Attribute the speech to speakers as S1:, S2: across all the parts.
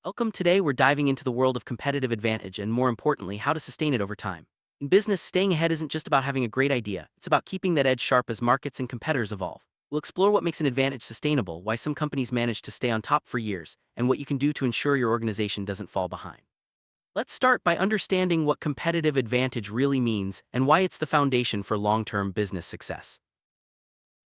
S1: Welcome. Today, we're diving into the world of competitive advantage and, more importantly, how to sustain it over time. In business, staying ahead isn't just about having a great idea, it's about keeping that edge sharp as markets and competitors evolve. We'll explore what makes an advantage sustainable, why some companies manage to stay on top for years, and what you can do to ensure your organization doesn't fall behind. Let's start by understanding what competitive advantage really means and why it's the foundation for long term business success.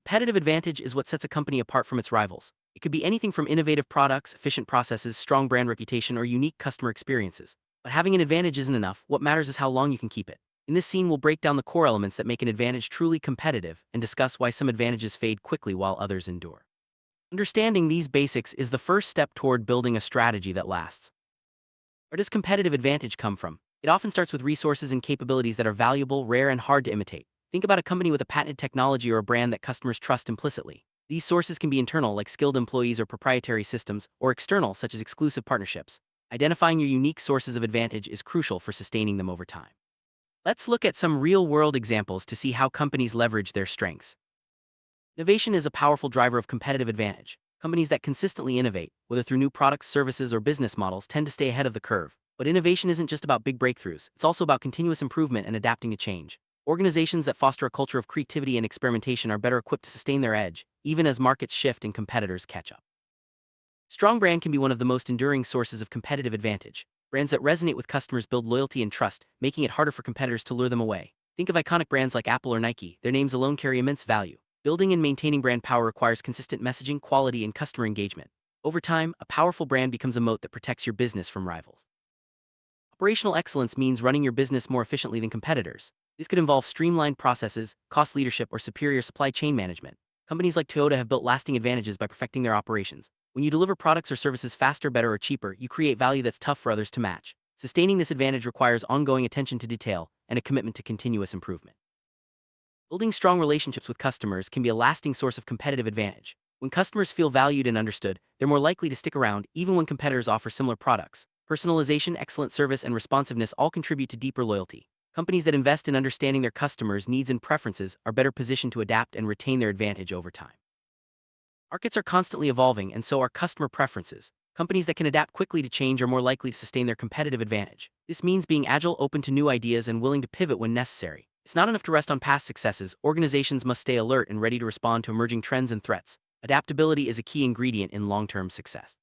S1: Competitive advantage is what sets a company apart from its rivals. It could be anything from innovative products, efficient processes, strong brand reputation, or unique customer experiences. But having an advantage isn't enough. What matters is how long you can keep it. In this scene, we'll break down the core elements that make an advantage truly competitive and discuss why some advantages fade quickly while others endure. Understanding these basics is the first step toward building a strategy that lasts. Where does competitive advantage come from? It often starts with resources and capabilities that are valuable, rare, and hard to imitate. Think about a company with a patented technology or a brand that customers trust implicitly. These sources can be internal, like skilled employees or proprietary systems, or external, such as exclusive partnerships. Identifying your unique sources of advantage is crucial for sustaining them over time. Let's look at some real-world examples to see how companies leverage their strengths. Innovation is a powerful driver of competitive advantage. Companies that consistently innovate, whether through new products, services, or business models, tend to stay ahead of the curve. But innovation isn't just about big breakthroughs, it's also about continuous improvement and adapting to change. Organizations that foster a culture of creativity and experimentation are better equipped to sustain their edge, even as markets shift and competitors catch up. Strong brand can be one of the most enduring sources of competitive advantage. Brands that resonate with customers build loyalty and trust, making it harder for competitors to lure them away. Think of iconic brands like Apple or Nike, their names alone carry immense value. Building and maintaining brand power requires consistent messaging, quality, and customer engagement. Over time, a powerful brand becomes a moat that protects your business from rivals. Operational excellence means running your business more efficiently than competitors. This could involve streamlined processes, cost leadership, or superior supply chain management. Companies like Toyota have built lasting advantages by perfecting their operations. When you deliver products or services faster, better, or cheaper, you create value that's tough for others to match. Sustaining this advantage requires ongoing attention to detail and a commitment to continuous improvement. Building strong relationships with customers can be a lasting source of competitive advantage. When customers feel valued and understood, they're more likely to stick around even when competitors offer similar products. Personalization, excellent service, and responsiveness all contribute to deeper loyalty. Companies that invest in understanding their customers' needs and preferences are better positioned to adapt and retain their advantage over time. Markets are constantly evolving, and so are customer preferences. Companies that can adapt quickly to change are more likely to sustain their competitive advantage. This means being agile, open to new ideas, and willing to pivot when necessary. It's not enough to rest on past successes. Organizations must stay alert and ready to respond to emerging trends and threats. Adaptability is a key ingredient in long-term success.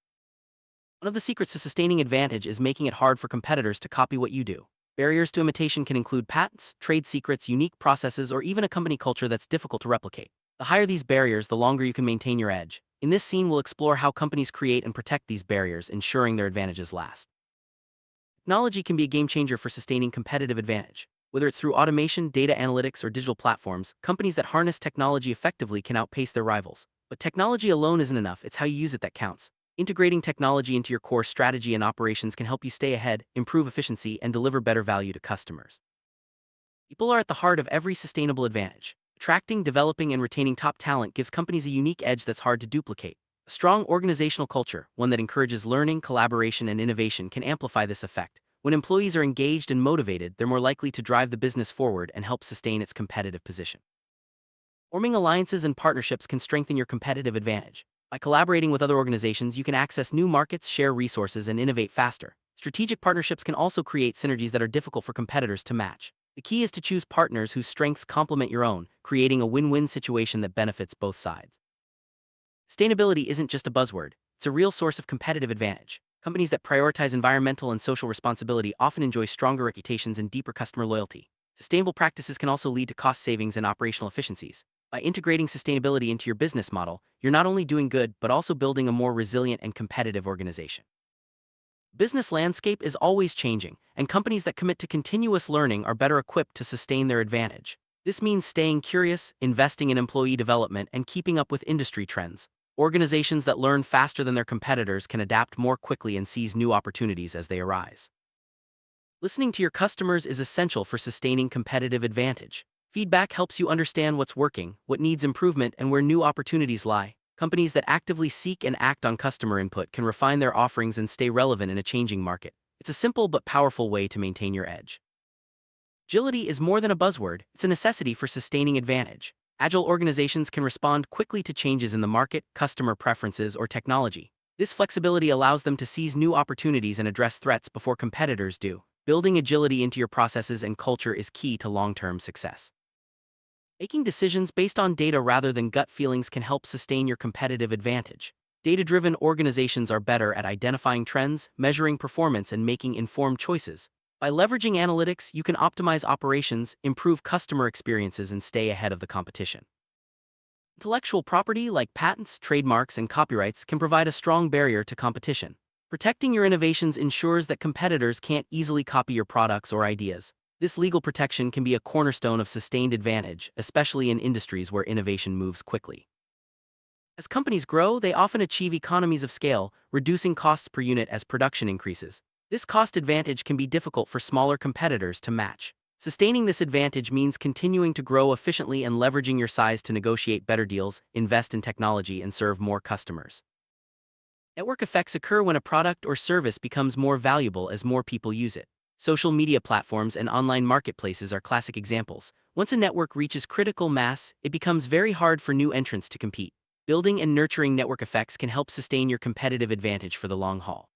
S1: One of the secrets to sustaining advantage is making it hard for competitors to copy what you do. Barriers to imitation can include patents, trade secrets, unique processes, or even a company culture that's difficult to replicate. The higher these barriers, the longer you can maintain your edge. In this scene, we'll explore how companies create and protect these barriers, ensuring their advantages last. Technology can be a game changer for sustaining competitive advantage. Whether it's through automation, data analytics, or digital platforms, companies that harness technology effectively can outpace their rivals. But technology alone isn't enough, it's how you use it that counts. Integrating technology into your core strategy and operations can help you stay ahead, improve efficiency, and deliver better value to customers. People are at the heart of every sustainable advantage. Attracting, developing, and retaining top talent gives companies a unique edge that's hard to duplicate. A strong organizational culture, one that encourages learning, collaboration, and innovation, can amplify this effect. When employees are engaged and motivated, they're more likely to drive the business forward and help sustain its competitive position. Forming alliances and partnerships can strengthen your competitive advantage. By collaborating with other organizations, you can access new markets, share resources, and innovate faster. Strategic partnerships can also create synergies that are difficult for competitors to match. The key is to choose partners whose strengths complement your own, creating a win-win situation that benefits both sides. Sustainability isn't just a buzzword, it's a real source of competitive advantage. Companies that prioritize environmental and social responsibility often enjoy stronger reputations and deeper customer loyalty. Sustainable practices can also lead to cost savings and operational efficiencies. By integrating sustainability into your business model, you're not only doing good but also building a more resilient and competitive organization. Business landscape is always changing, and companies that commit to continuous learning are better equipped to sustain their advantage. This means staying curious, investing in employee development, and keeping up with industry trends. Organizations that learn faster than their competitors can adapt more quickly and seize new opportunities as they arise. Listening to your customers is essential for sustaining competitive advantage. Feedback helps you understand what's working, what needs improvement, and where new opportunities lie. Companies that actively seek and act on customer input can refine their offerings and stay relevant in a changing market. It's a simple but powerful way to maintain your edge. Agility is more than a buzzword, it's a necessity for sustaining advantage. Agile organizations can respond quickly to changes in the market, customer preferences, or technology. This flexibility allows them to seize new opportunities and address threats before competitors do. Building agility into your processes and culture is key to long-term success. Making decisions based on data rather than gut feelings can help sustain your competitive advantage. Data-driven organizations are better at identifying trends, measuring performance, and making informed choices. By leveraging analytics, you can optimize operations, improve customer experiences, and stay ahead of the competition. Intellectual property like patents, trademarks, and copyrights can provide a strong barrier to competition. Protecting your innovations ensures that competitors can't easily copy your products or ideas. This legal protection can be a cornerstone of sustained advantage, especially in industries where innovation moves quickly. As companies grow, they often achieve economies of scale, reducing costs per unit as production increases. This cost advantage can be difficult for smaller competitors to match. Sustaining this advantage means continuing to grow efficiently and leveraging your size to negotiate better deals, invest in technology, and serve more customers. Network effects occur when a product or service becomes more valuable as more people use it. Social media platforms and online marketplaces are classic examples. Once a network reaches critical mass, it becomes very hard for new entrants to compete. Building and nurturing network effects can help sustain your competitive advantage for the long haul.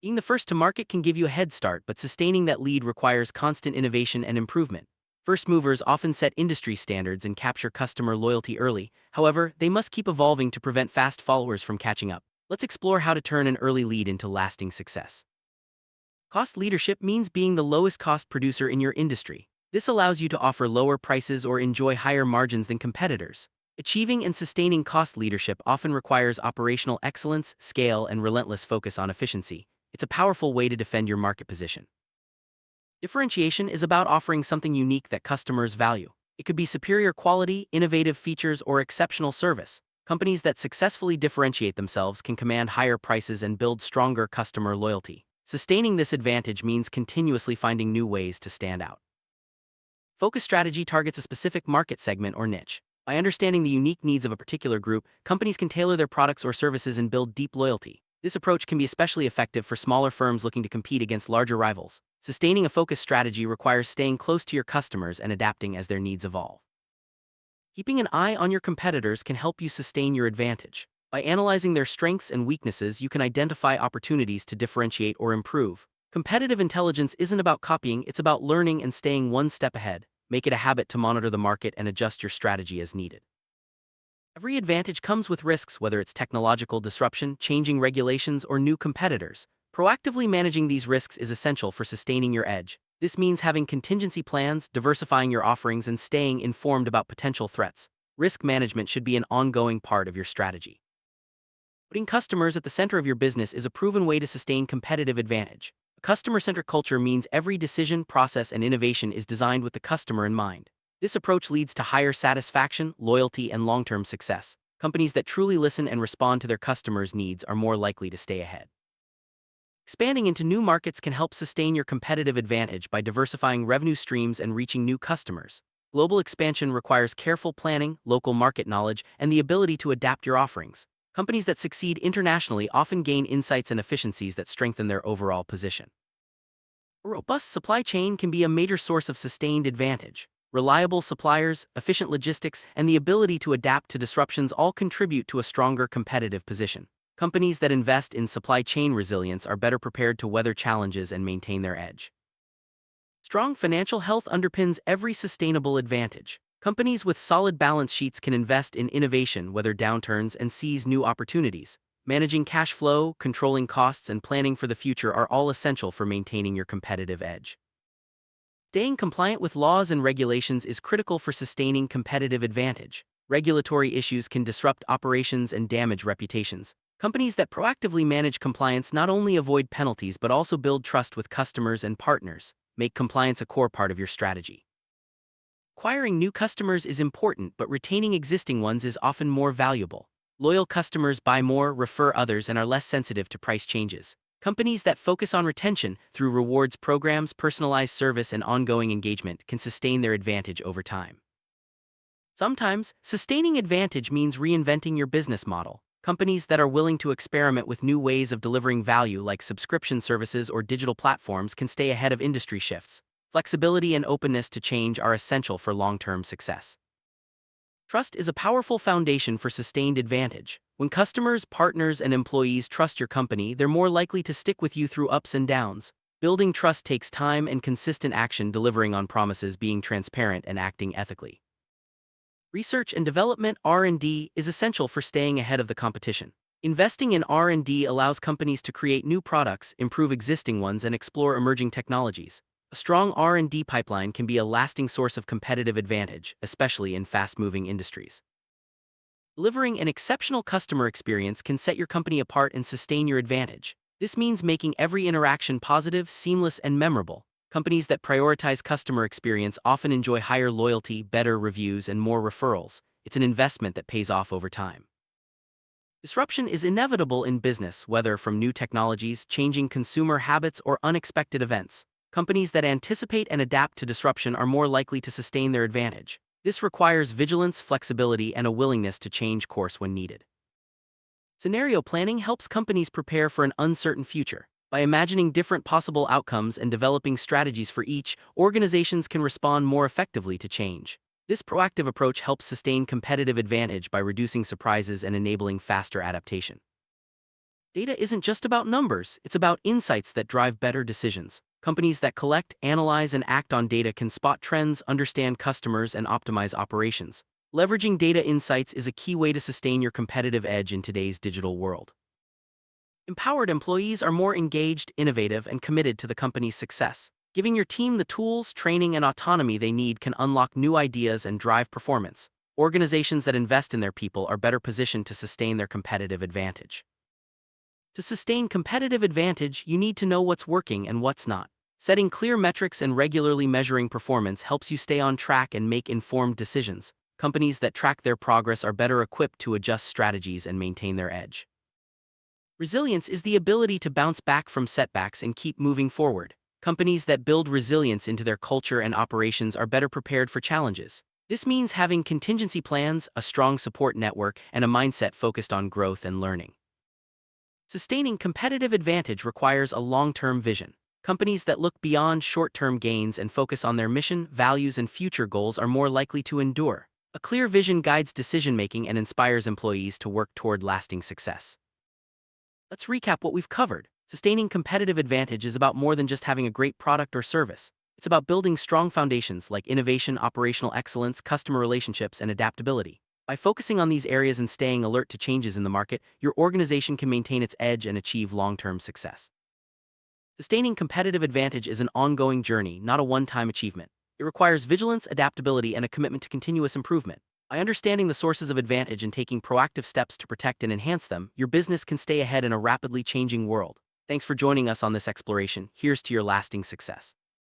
S1: Being the first to market can give you a head start, but sustaining that lead requires constant innovation and improvement. First movers often set industry standards and capture customer loyalty early. However, they must keep evolving to prevent fast followers from catching up. Let's explore how to turn an early lead into lasting success. Cost leadership means being the lowest cost producer in your industry. This allows you to offer lower prices or enjoy higher margins than competitors. Achieving and sustaining cost leadership often requires operational excellence, scale, and relentless focus on efficiency. It's a powerful way to defend your market position. Differentiation is about offering something unique that customers value. It could be superior quality, innovative features, or exceptional service. Companies that successfully differentiate themselves can command higher prices and build stronger customer loyalty. Sustaining this advantage means continuously finding new ways to stand out. Focus strategy targets a specific market segment or niche. By understanding the unique needs of a particular group, companies can tailor their products or services and build deep loyalty. This approach can be especially effective for smaller firms looking to compete against larger rivals. Sustaining a focus strategy requires staying close to your customers and adapting as their needs evolve. Keeping an eye on your competitors can help you sustain your advantage. By analyzing their strengths and weaknesses, you can identify opportunities to differentiate or improve. Competitive intelligence isn't about copying, it's about learning and staying one step ahead. Make it a habit to monitor the market and adjust your strategy as needed. Every advantage comes with risks, whether it's technological disruption, changing regulations, or new competitors. Proactively managing these risks is essential for sustaining your edge. This means having contingency plans, diversifying your offerings, and staying informed about potential threats. Risk management should be an ongoing part of your strategy. Putting customers at the center of your business is a proven way to sustain competitive advantage. A customer-centric culture means every decision, process, and innovation is designed with the customer in mind. This approach leads to higher satisfaction, loyalty, and long-term success. Companies that truly listen and respond to their customers' needs are more likely to stay ahead. Expanding into new markets can help sustain your competitive advantage by diversifying revenue streams and reaching new customers. Global expansion requires careful planning, local market knowledge, and the ability to adapt your offerings. Companies that succeed internationally often gain insights and efficiencies that strengthen their overall position. A robust supply chain can be a major source of sustained advantage. Reliable suppliers, efficient logistics, and the ability to adapt to disruptions all contribute to a stronger competitive position. Companies that invest in supply chain resilience are better prepared to weather challenges and maintain their edge. Strong financial health underpins every sustainable advantage. Companies with solid balance sheets can invest in innovation, weather downturns, and seize new opportunities. Managing cash flow, controlling costs, and planning for the future are all essential for maintaining your competitive edge. Staying compliant with laws and regulations is critical for sustaining competitive advantage. Regulatory issues can disrupt operations and damage reputations. Companies that proactively manage compliance not only avoid penalties but also build trust with customers and partners. Make compliance a core part of your strategy. Acquiring new customers is important, but retaining existing ones is often more valuable. Loyal customers buy more, refer others, and are less sensitive to price changes. Companies that focus on retention through rewards programs, personalized service, and ongoing engagement can sustain their advantage over time. Sometimes, sustaining advantage means reinventing your business model. Companies that are willing to experiment with new ways of delivering value, like subscription services or digital platforms, can stay ahead of industry shifts. Flexibility and openness to change are essential for long-term success. Trust is a powerful foundation for sustained advantage. When customers, partners, and employees trust your company, they're more likely to stick with you through ups and downs. Building trust takes time and consistent action, delivering on promises, being transparent, and acting ethically. Research and development (R&D) is essential for staying ahead of the competition. Investing in R&D allows companies to create new products, improve existing ones, and explore emerging technologies. A strong R&D pipeline can be a lasting source of competitive advantage, especially in fast-moving industries. Delivering an exceptional customer experience can set your company apart and sustain your advantage. This means making every interaction positive, seamless, and memorable. Companies that prioritize customer experience often enjoy higher loyalty, better reviews, and more referrals. It's an investment that pays off over time. Disruption is inevitable in business, whether from new technologies, changing consumer habits, or unexpected events. Companies that anticipate and adapt to disruption are more likely to sustain their advantage. This requires vigilance, flexibility, and a willingness to change course when needed. Scenario planning helps companies prepare for an uncertain future. By imagining different possible outcomes and developing strategies for each, organizations can respond more effectively to change. This proactive approach helps sustain competitive advantage by reducing surprises and enabling faster adaptation. Data isn't just about numbers, it's about insights that drive better decisions. Companies that collect, analyze, and act on data can spot trends, understand customers, and optimize operations. Leveraging data insights is a key way to sustain your competitive edge in today's digital world. Empowered employees are more engaged, innovative, and committed to the company's success. Giving your team the tools, training, and autonomy they need can unlock new ideas and drive performance. Organizations that invest in their people are better positioned to sustain their competitive advantage. To sustain competitive advantage, you need to know what's working and what's not. Setting clear metrics and regularly measuring performance helps you stay on track and make informed decisions. Companies that track their progress are better equipped to adjust strategies and maintain their edge. Resilience is the ability to bounce back from setbacks and keep moving forward. Companies that build resilience into their culture and operations are better prepared for challenges. This means having contingency plans, a strong support network, and a mindset focused on growth and learning. Sustaining competitive advantage requires a long-term vision. Companies that look beyond short-term gains and focus on their mission, values, and future goals are more likely to endure. A clear vision guides decision-making and inspires employees to work toward lasting success. Let's recap what we've covered. Sustaining competitive advantage is about more than just having a great product or service. It's about building strong foundations like innovation, operational excellence, customer relationships, and adaptability. By focusing on these areas and staying alert to changes in the market, your organization can maintain its edge and achieve long-term success. Sustaining competitive advantage is an ongoing journey, not a one-time achievement. It requires vigilance, adaptability, and a commitment to continuous improvement. By understanding the sources of advantage and taking proactive steps to protect and enhance them, your business can stay ahead in a rapidly changing world. Thanks for joining us on this exploration. Here's to your lasting success.